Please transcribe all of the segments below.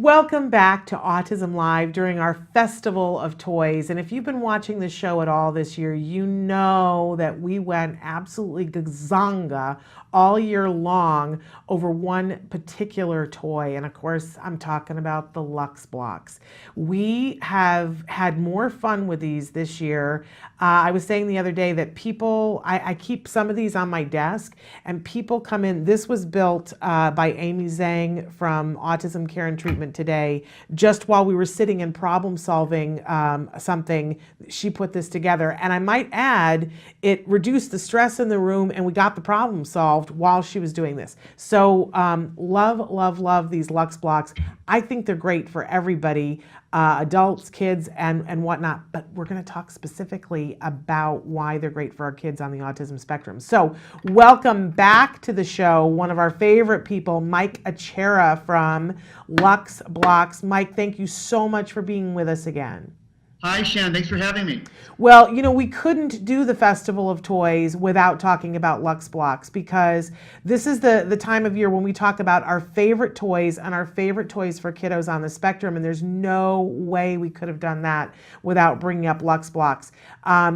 Welcome back to Autism Live during our Festival of Toys. And if you've been watching the show at all this year, you know that we went absolutely gazanga all year long over one particular toy. And of course, I'm talking about the Lux Blox. We have had more fun with these this year. I was saying the other day that I keep some of these on my desk, and people come in. This was built by Amy Zhang from Autism Care and Treatment Today. Just while we were sitting and problem solving something, she put this together. And I might add, it reduced the stress in the room and we got the problem solved while she was doing this. So love, love, love these Lux Blox. I think they're great for everybody, adults, kids, and whatnot. But we're going to talk specifically about why they're great for our kids on the autism spectrum. So welcome back to the show, one of our favorite people, Mike Acerra from Lux Blox. Mike, thank you so much for being with us again. Hi, Shannon. Thanks for having me. Well, you know, we couldn't do the Festival of Toys without talking about Lux Blox, because this is the time of year when we talk about our favorite toys and our favorite toys for kiddos on the spectrum, and there's no way we could have done that without bringing up Lux Blox,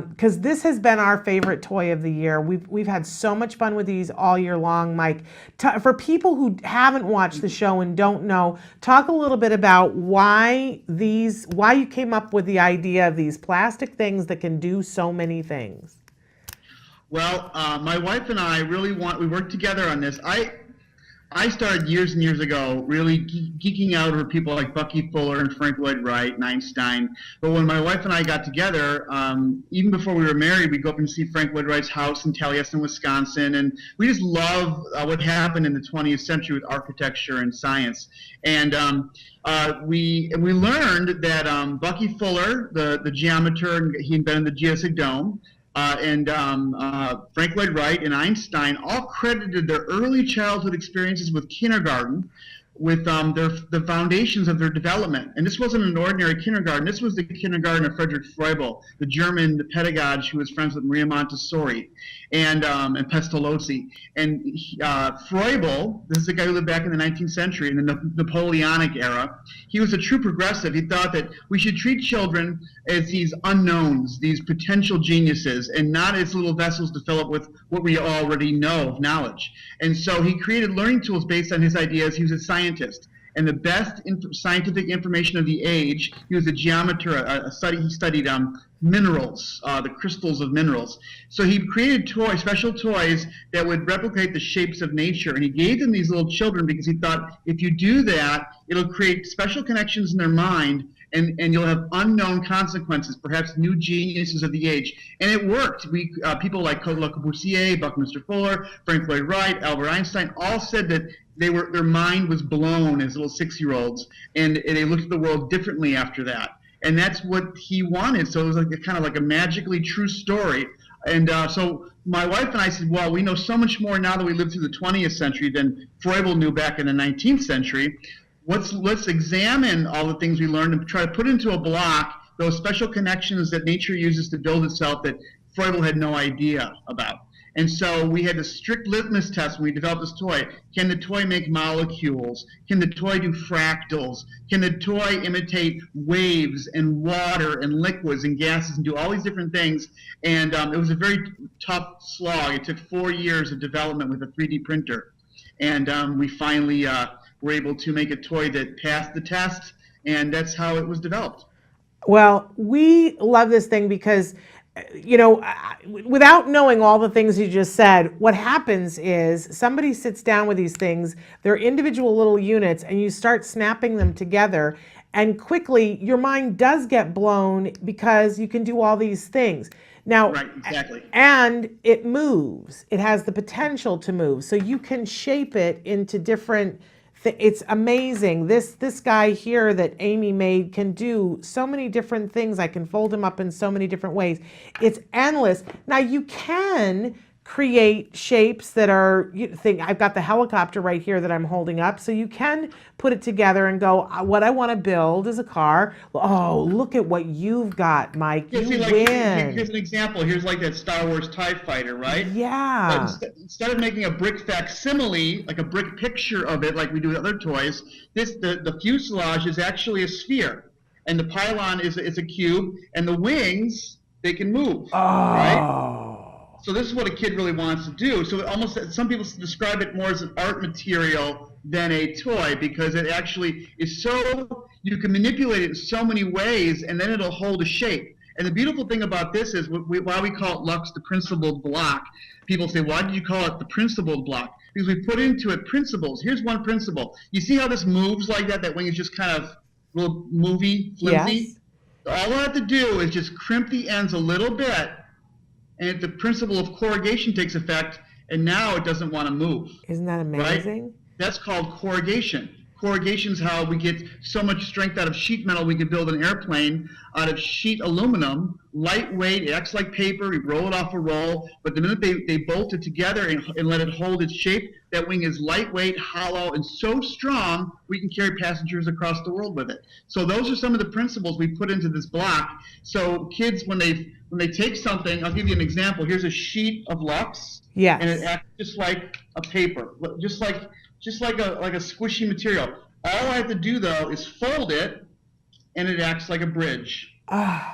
because this has been our favorite toy of the year. We've had so much fun with these all year long, Mike. For people who haven't watched the show and don't know, talk a little bit about why you came up with the idea of these plastic things that can do so many things. Well, my wife and I we worked together on this. I started years and years ago really geeking out over people like Bucky Fuller and Frank Lloyd Wright and Einstein. But when my wife and I got together, even before we were married, we'd go up and see Frank Lloyd Wright's house in Taliesin, Wisconsin. And we just love what happened in the 20th century with architecture and science. And we learned that Bucky Fuller, the geometer, he invented the geodesic dome. And Frank Lloyd Wright and Einstein all credited their early childhood experiences with kindergarten with the foundations of their development. And this wasn't an ordinary kindergarten. This was the kindergarten of Frederick Froebel, the German pedagogue who was friends with Maria Montessori and Pestalozzi. And Froebel, this is a guy who lived back in the 19th century in the Napoleonic era. He was a true progressive. He thought that we should treat children as these unknowns, these potential geniuses, and not as little vessels to fill up with what we already know of knowledge. And so he created learning tools based on his ideas. He was a scientist. And the best scientific information of the age, he was a geometer, he studied minerals, the crystals of minerals. So he created special toys that would replicate the shapes of nature. And he gave them these little children because he thought, if you do that, it'll create special connections in their mind, and you'll have unknown consequences, perhaps new geniuses of the age. And it worked. People like Le Corbusier, Buckminster Fuller, Frank Lloyd Wright, Albert Einstein all said that their mind was blown as little 6-year-olds, and they looked at the world differently after that. And that's what he wanted. So it was kind of like a magically true story. And so my wife and I said, well, we know so much more now that we lived through the 20th century than Froebel knew back in the 19th century. Let's examine all the things we learned and try to put into a block those special connections that nature uses to build itself that Froebel had no idea about. And so we had a strict litmus test when we developed this toy. Can the toy make molecules? Can the toy do fractals? Can the toy imitate waves and water and liquids and gases and do all these different things? And it was a very tough slog. It took 4 years of development with a 3D printer. And we finally were able to make a toy that passed the test, and that's how it was developed. Well, we love this thing because, you know, without knowing all the things you just said, what happens is somebody sits down with these things, they're individual little units, and you start snapping them together, and quickly your mind does get blown because you can do all these things. Now, right, exactly. And it moves. It has the potential to move. So you can shape it into different it's amazing. This guy here that Amy made can do so many different things. I can fold him up in so many different ways. It's endless. Now you can create shapes that are, you think I've got the helicopter right here that I'm holding up, so you can put it together and go, what I want to build is a car. Oh, look at what you've got, Mike. Yeah, You see, like here's win. an example. Here's like that Star Wars TIE fighter, right? But Yeah. instead of making a brick facsimile, like a brick picture of it, like we do with other toys, the fuselage is actually a sphere, and the pylon is a cube, and the wings they can move, right? Oh. So this is what a kid really wants to do. So it almost, some people describe it more as an art material than a toy, because it actually is so, you can manipulate it in so many ways, and then it'll hold a shape. And the beautiful thing about this is why we call it Lux the principled block. People say, why did you call it the principled block? Because we put into it principles. Here's one principle. You see how this moves like that? That wing is just kind of a little movie, flimsy? Yes. All I have to do is just crimp the ends a little bit, and the principle of corrugation takes effect, and now it doesn't want to move. Isn't that amazing? Right? That's called corrugation. Corrugation is how we get so much strength out of sheet metal. We can build an airplane out of sheet aluminum, lightweight, it acts like paper, we roll it off a roll, but the minute they bolt it together and let it hold its shape, that wing is lightweight, hollow, and so strong we can carry passengers across the world with it. So those are some of the principles we put into this block. So kids, when they take something, I'll give you an example. Here's a sheet of Lux, Yes. and it acts just like a paper, just like a squishy material. All I have to do though is fold it, and it acts like a bridge. Oh,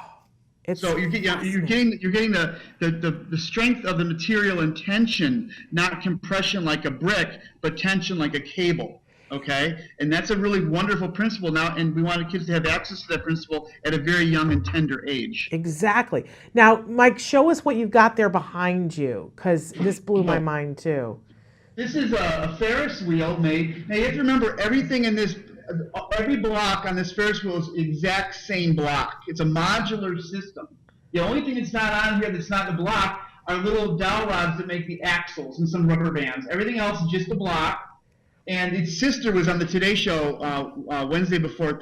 it's So you're getting the strength of the material and tension, not compression like a brick, but tension like a cable. Okay, and that's a really wonderful principle now, and we wanted kids to have access to that principle at a very young and tender age. exactly. Now, Mike, show us what you've got there behind you, because this blew my mind too. This is a Ferris wheel made. Now you have to remember, everything in this, every block on this Ferris wheel is the exact same block. It's a modular system. The only thing that's not on here that's not the block are little dowel rods that make the axles and some rubber bands. Everything else is just a block. And its sister was on the Today Show Wednesday before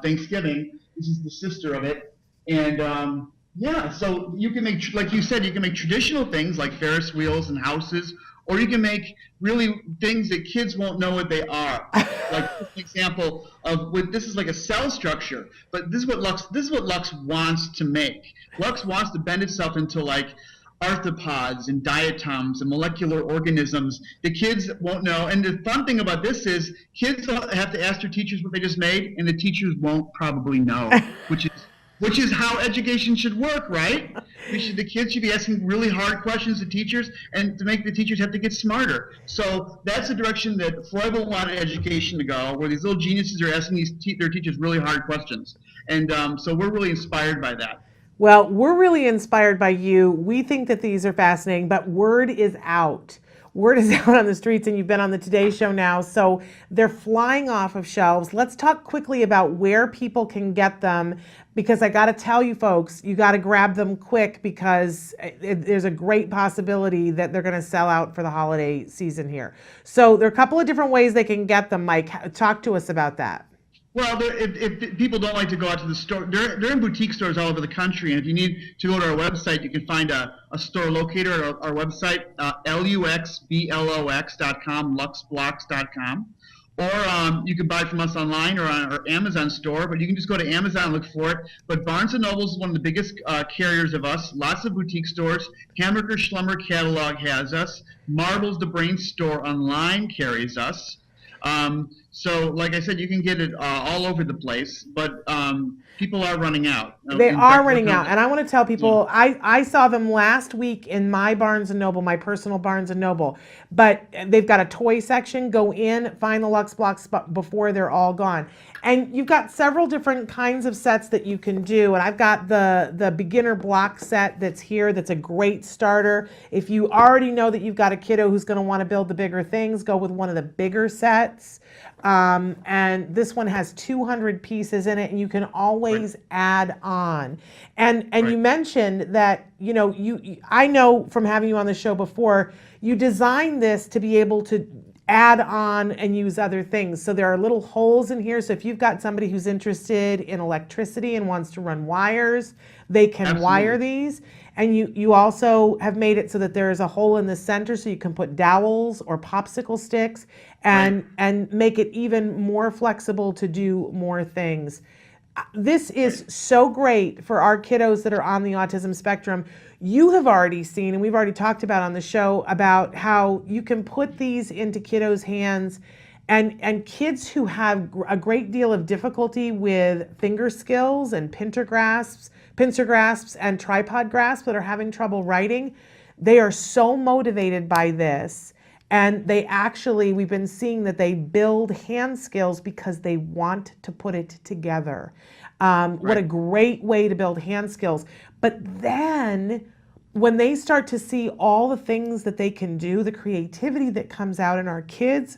Thanksgiving. This is the sister of it. And yeah, so you can make, like you said, you can make traditional things like Ferris wheels and houses, or you can make really things that kids won't know what they are. Like an example of this is like a cell structure, but this is what Lux wants to make. Lux wants to bend itself into like arthropods and diatoms and molecular organisms. The kids won't know. And the fun thing about this is kids have to ask their teachers what they just made, and the teachers won't probably know, which is how education should work, right? The kids should be asking really hard questions to teachers, and to make the teachers have to get smarter. So that's the direction that Freuble wanted education to go, where these little geniuses are asking their teachers really hard questions. And so we're really inspired by that. Well, we're really inspired by you. We think that these are fascinating, but word is out. Word is out on the streets, and you've been on the Today Show now, so they're flying off of shelves. Let's talk quickly about where people can get them, because I got to tell you folks, you got to grab them quick, because there's a great possibility that they're going to sell out for the holiday season here. So there are a couple of different ways they can get them. Mike, talk to us about that. Well, if people don't like to go out to the store, they're in boutique stores all over the country. And if you need to go to our website, you can find a store locator at our website, luxblox.com, luxblox.com. Or you can buy from us online or on our Amazon store, but you can just go to Amazon and look for it. But Barnes & Noble is one of the biggest carriers of us. Lots of boutique stores. Hamburger Schlummer Catalog has us. Marbles, the Brain Store online carries us. So, like I said, you can get it all over the place, but people are running out. They are running out, and I want to tell people, I saw them last week in my Barnes & Noble, my personal Barnes & Noble, but they've got a toy section. Go in, find the Lux Blox before they're all gone. And you've got several different kinds of sets that you can do, and I've got the beginner block set that's here that's a great starter. If you already know that you've got a kiddo who's going to want to build the bigger things, go with one of the bigger sets. And this one has 200 pieces in it, and you can always add on. And you mentioned that, you know, I know from having you on the show before, you designed this to be able to add on and use other things. So there are little holes in here. So if you've got somebody who's interested in electricity and wants to run wires, they can wire these. And you also have made it so that there is a hole in the center so you can put dowels or popsicle sticks and make it even more flexible to do more things. This is so great for our kiddos that are on the autism spectrum. You have already seen, and we've already talked about on the show, about how you can put these into kiddos' hands, and kids who have a great deal of difficulty with finger skills and pincer grasps and tripod grasps that are having trouble writing, they are so motivated by this. And we've been seeing that they build hand skills because they want to put it together. What a great way to build hand skills. But then when they start to see all the things that they can do, the creativity that comes out in our kids,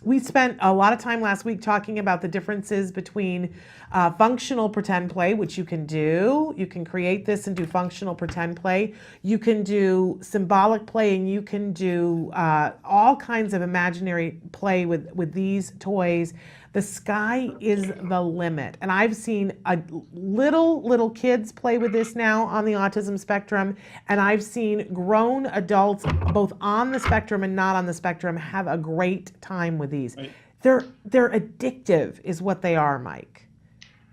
we spent a lot of time last week talking about the differences between functional pretend play, which you can do. You can create this and do functional pretend play. You can do symbolic play, and you can do all kinds of imaginary play with these toys. The sky is the limit. And I've seen little kids play with this now on the autism spectrum. And I've seen grown adults, both on the spectrum and not on the spectrum, have a great time with these. Right. They're addictive is what they are, Mike.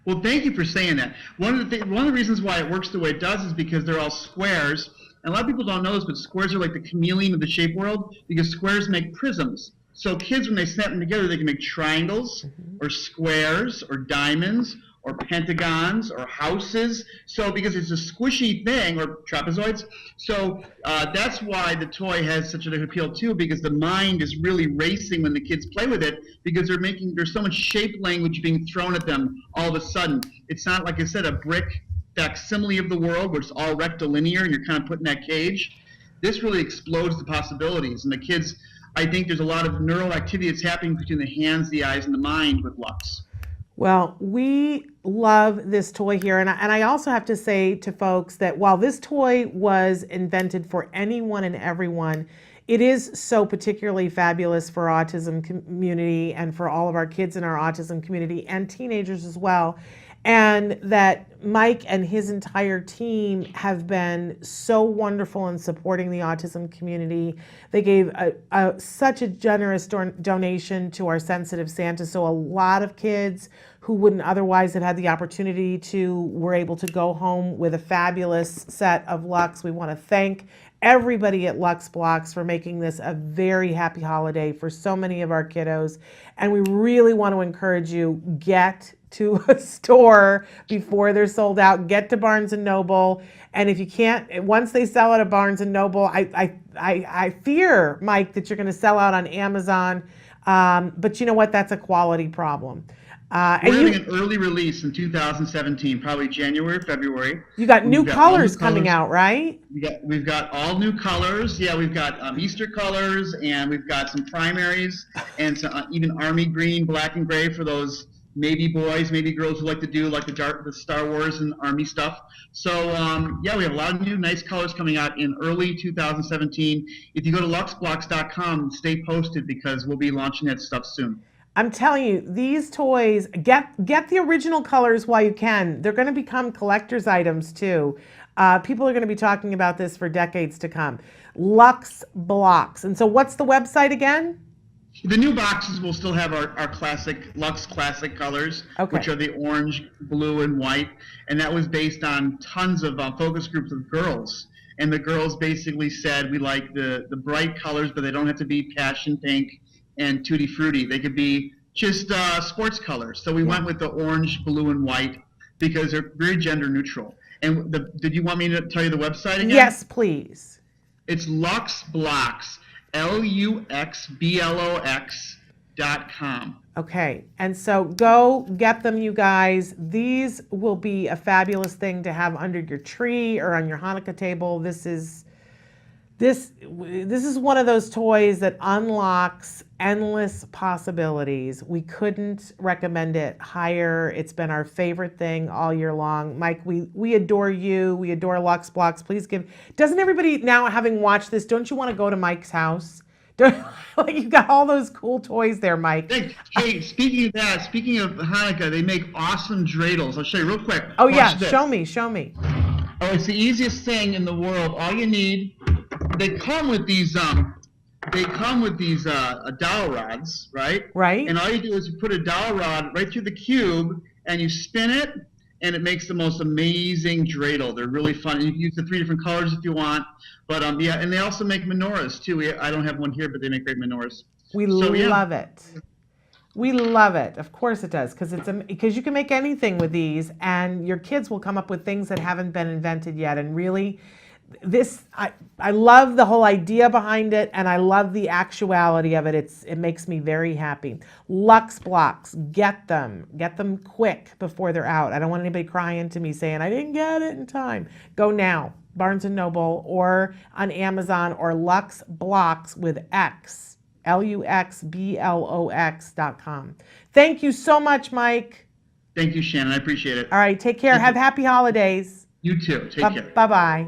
Well, thank you for saying that. One of the reasons why it works the way it does is because they're all squares. And a lot of people don't know this, but squares are like the chameleon of the shape world because squares make prisms. So kids, when they snap them together, they can make triangles or squares or diamonds or pentagons or houses. So because it's a squishy thing, or trapezoids. So that's why the toy has such an appeal too, because the mind is really racing when the kids play with it, because there's so much shape language being thrown at them all of a sudden. It's not, like I said, a brick facsimile of the world where it's all rectilinear and you're kind of put in that cage. This really explodes the possibilities, and the kids, I think there's a lot of neural activity that's happening between the hands, the eyes, and the mind with Lux. Well, we love this toy here. And I also have to say to folks that while this toy was invented for anyone and everyone, it is so particularly fabulous for autism community and for all of our kids in our autism community and teenagers as well. And that Mike and his entire team have been so wonderful in supporting the autism community. They gave such a generous donation to our Sensitive Santa. So a lot of kids who wouldn't otherwise have had the opportunity were able to go home with a fabulous set of Lux. We want to thank everybody at Lux Blox for making this a very happy holiday for so many of our kiddos. And we really want to encourage you, get to a store before they're sold out. Get to Barnes & Noble. And if you can't, once they sell out at Barnes & Noble, I fear, Mike, that you're going to sell out on Amazon. But you know what? That's a quality problem. We're having an early release in 2017, probably January, February. You got new colors coming out, right? We've got all new colors. Yeah, we've got Easter colors, and we've got some primaries, and some, even army green, black and gray for those maybe boys, maybe girls who like to do like the Star Wars and Army stuff. So yeah, we have a lot of new nice colors coming out in early 2017. If you go to luxblox.com, stay posted because we'll be launching that stuff soon. I'm telling you, these toys, get the original colors while you can. They're going to become collector's items too. People are going to be talking about this for decades to come. Lux Blox. And so what's the website again? The new boxes will still have our classic Lux classic colors, which are the orange, blue, and white. And that was based on tons of focus groups of girls. And the girls basically said, we like the bright colors, but they don't have to be passion pink and tutti frutti. They could be just sports colors. So we went with the orange, blue, and white because they're very gender neutral. And did you want me to tell you the website again? Yes, please. It's Lux Blox, LuxBlox.com. Okay, and so go get them, you guys. These will be a fabulous thing to have under your tree or on your Hanukkah table. This is one of those toys that unlocks endless possibilities. We couldn't recommend it higher. It's been our favorite thing all year long. Mike, we adore you. We adore Lux Blox. Please doesn't everybody now, having watched this, don't you want to go to Mike's house? Like you've got all those cool toys there, Mike. Hey, speaking of that, speaking of Hanukkah, they make awesome dreidels. I'll show you real quick. Oh Watch yeah, this. show me. Oh, it's the easiest thing in the world. All you need, they come with these dowel rods, right? Right. And all you do is you put a dowel rod right through the cube and you spin it, and it makes the most amazing dreidel. They're really fun. And you can use the 3 different colors if you want. But yeah, and they also make menorahs too. I don't have one here, but they make great menorahs. We love it. We love it. Of course it does, because you can make anything with these, and your kids will come up with things that haven't been invented yet. And really, I love the whole idea behind it, and I love the actuality of it. It makes me very happy. Lux Blox, get them quick before they're out. I don't want anybody crying to me saying I didn't get it in time. Go now, Barnes & Noble or on Amazon, or Lux Blox with X, LuxBlox.com. Thank you so much, Mike. Thank you, Shannon. I appreciate it. All right, take care. Have happy holidays. You too. Take care. Bye-bye.